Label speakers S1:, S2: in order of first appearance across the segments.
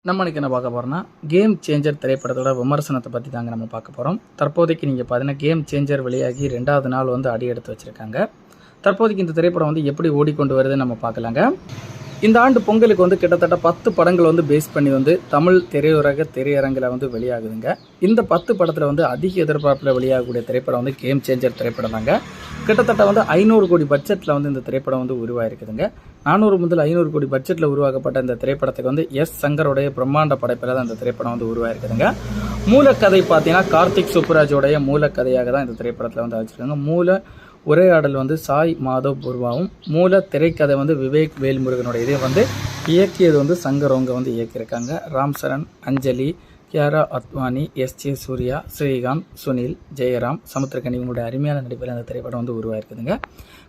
S1: நம்ம இன்னைக்கு என்ன பார்க்க போகிறோம்னா கேம் சேஞ்சர் திரைப்படத்தோட விமர்சனத்தை பற்றி தாங்க நம்ம பார்க்க போகிறோம். தற்போதைக்கு நீங்கள் பார்த்தீங்கன்னா கேம் சேஞ்சர் வெளியாகி 2வது நாள் அடி எடுத்து வச்சுருக்காங்க. தற்போதைக்கு இந்த திரைப்படம் எப்படி ஓடிக்கொண்டு வருதுன்னு நம்ம பார்க்கலாங்க. இந்த ஆண்டு பொங்கலுக்கு கிட்டத்தட்ட 10 படங்கள் பேஸ் பண்ணி தமிழ் திரையரங்கில் வெளியாகுதுங்க. இந்த 10 படத்தில் அதிக எதிர்பார்ப்பில் வெளியாகக்கூடிய திரைப்படம் கேம் சேஞ்சர் திரைப்படம் தாங்க. கிட்டத்தட்ட 500 கோடி பட்ஜெட்டில் இந்த திரைப்படம் உருவாயிருக்குதுங்க. 400 முதல் 500 கோடி பட்ஜெட்டில் உருவாக்கப்பட்ட இந்த திரைப்படத்துக்கு எஸ் சங்கருடைய பிரம்மாண்ட படைப்பில் தான் இந்த திரைப்படம் உருவாயிருக்குதுங்க. மூலக்கதை பார்த்தீங்கன்னா கார்த்திக் சுப்புராஜோடைய மூலக்கதையாக தான் இந்த திரைப்படத்தில் வச்சுருக்காங்க. உரையாடல் சாய் மாதவ் பூர்வாவும், மூல திரைக்கதை விவேக் வேல்முருகனுடைய இயக்கியது சங்கர் அவங்க இயக்கியிருக்காங்க. ராம் சரண், அஞ்சலி, கியாரா அத்வானி, எஸ்.ஜே. சூர்யா, ஸ்ரீகாந்த், சுனில், ஜெயராம், சமுத்திரக்கனி இவங்களுடைய அருமையான நடிப்பில் இந்த திரைப்படம் உருவாயிருக்குதுங்க.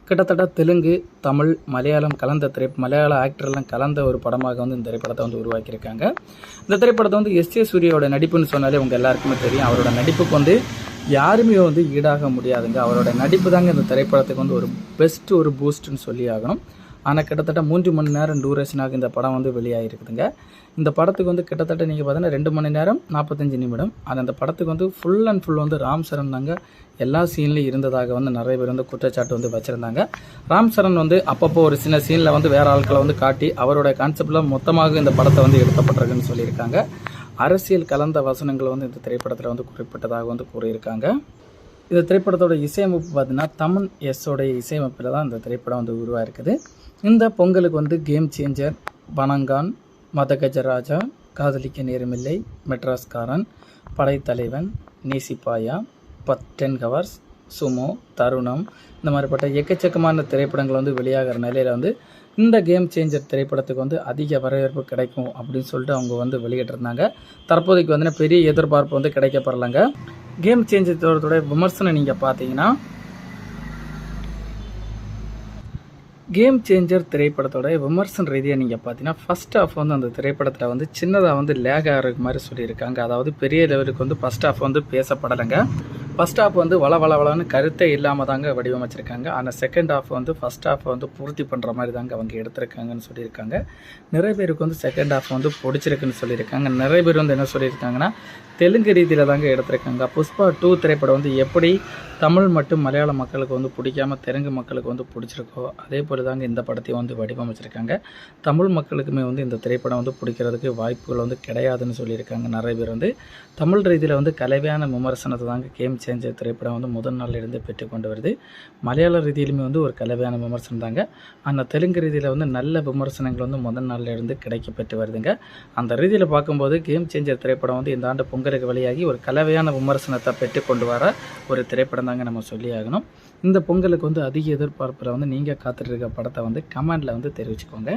S1: கிட்டத்தட்ட தெலுங்கு, தமிழ், மலையாளம் கலந்த மலையாள ஆக்டர்லாம் கலந்த ஒரு படமாக இந்த திரைப்படத்தை உருவாக்கியிருக்காங்க. இந்த திரைப்படத்தை எஸ்.ஜே. சூர்யாவோட நடிப்புன்னு சொன்னாலே உங்கள் எல்லாருக்குமே தெரியும். அவரோட நடிப்புக்கு யாருமே ஈடாக முடியாதுங்க. அவரோட நடிப்பு தாங்க இந்த திரைப்படத்துக்கு ஒரு பெஸ்ட் ஒரு பூஸ்ட்னு சொல்லி ஆகணும். ஆனால் கிட்டத்தட்ட 3 மணி நேரம் டூரேஷனாக இந்த படம் வெளியாகிருக்குதுங்க. இந்த படத்துக்கு கிட்டத்தட்ட நீங்கள் பார்த்தீங்கன்னா 2 மணி நேரம் 45 நிமிடம். ஆனால் அந்த படத்துக்கு full and full Ram Charan தாங்க எல்லா சீன்லையும் இருந்ததாக நிறைய பேர் குற்றச்சாட்டு வச்சுருந்தாங்க. ராம் சரண் அப்பப்போ ஒரு சின்ன சீனில் வேறு ஆட்களை காட்டி அவரோட கான்செப்டில் மொத்தமாக இந்த படத்தை எடுக்கப்பட்டிருக்குன்னு சொல்லியிருக்காங்க. அரசியல் கலந்த வசனங்கள் இந்த திரைப்படத்தில் குறிப்பிட்டதாக கூறியிருக்காங்க. இந்த திரைப்படத்தோட இசையமைப்பு பார்த்தீங்கன்னா தமன் எஸ்ஸோடைய இசையமைப்பில் தான் இந்த திரைப்படம் உருவாயிருக்குது. இந்த பொங்கலுக்கு கேம் சேஞ்சர், பனங்கான், மதகஜராஜா, காதலிக்க நேரமில்லை, மெட்ராஸ்காரன், படைத்தலைவன், நேசிப்பாயா, 10 ஹவர்ஸ், சுமோ, தருணம் இந்த மாதிரிப்பட்ட எக்கச்சக்கமான திரைப்படங்கள் வெளியாகிற நிலையில் இந்த கேம் சேஞ்சர் திரைப்படத்துக்கு அதிக வரவேற்பு கிடைக்கும் அப்படின்னு சொல்லிட்டு அவங்க வெளியிட்டிருந்தாங்க. தற்போதைக்கு பெரிய எதிர்பார்ப்பு கிடைக்கப்படலைங்க. கேம் சேஞ்சரோட விமர்சனம் நீங்கள் பார்த்தீங்கன்னா கேம் சேஞ்சர் திரைப்படத்தோட விமர்சன ரீதியாக நீங்கள் பார்த்தீங்கன்னா ஃபஸ்ட் ஹாஃப் அந்த திரைப்படத்தில் சின்னதாக லேக் ஆகிற மாதிரி சொல்லியிருக்காங்க. அதாவது பெரிய லெவலுக்கு ஃபஸ்ட் ஹாஃப் பேசப்படலைங்க. ஃபஸ்ட் ஹாஃப் வளவளன்னு கருத்தே இல்லாமல் தாங்க வடிவமைச்சிருக்காங்க. ஆனால் செகண்ட் ஹாஃப் ஃபஸ்ட் ஹாஃப் பூர்த்தி பண்ணுற மாதிரி தாங்க அவங்க எடுத்திருக்காங்கன்னு சொல்லியிருக்காங்க. நிறைய பேருக்கு செகண்ட் ஹாஃப் பிடிச்சிருக்குன்னு சொல்லியிருக்காங்க. நிறைய பேர் என்ன சொல்லியிருக்காங்கன்னா தெலுங்கு ரீதியில் தாங்க எடுத்திருக்காங்க. புஷ்பா 2 திரைப்படம் எப்படி தமிழ் மற்றும் மலையாள மக்களுக்கு பிடிக்காம தெலுங்கு மக்களுக்கு பிடிச்சிருக்கோ அதே போல் தாங்க இந்த படத்தையும் வடிவமைச்சிருக்காங்க. தமிழ் மக்களுக்குமே இந்த திரைப்படம் பிடிக்கிறதுக்கு வாய்ப்புகள் கிடையாதுன்னு சொல்லியிருக்காங்க. நிறைய பேர் தமிழ் ரீதியில் கலவையான விமர்சனத்தை தாங்க கேம் சேஞ்சர் திரைப்படம் முதல் நாளில் இருந்து பெற்றுக்கொண்டு வருது. மலையாள ரீதியிலுமே ஒரு கலவையான விமர்சனம் தாங்க. ஆனால் தெலுங்கு ரீதியில் நல்ல விமர்சனங்கள் முதல் நாளில் இருந்து கிடைக்கப்பெற்று வருதுங்க. அந்த ரீதியில் பார்க்கும்போது கேம் சேஞ்சர் திரைப்படம் இந்த ஆண்டு பொங்கலுக்கு வெளியாகி ஒரு கலவையான விமர்சனத்தை பெற்றுக்கொண்டு வர ஒரு திரைப்படம் தாங்க நம்ம சொல்லி ஆகணும். இந்த பொங்கலுக்கு அதிக எதிர்பார்ப்பில் நீங்கள் காத்துட்டு இருக்க படத்தை கமெண்டில் தெரிவிச்சுக்கோங்க.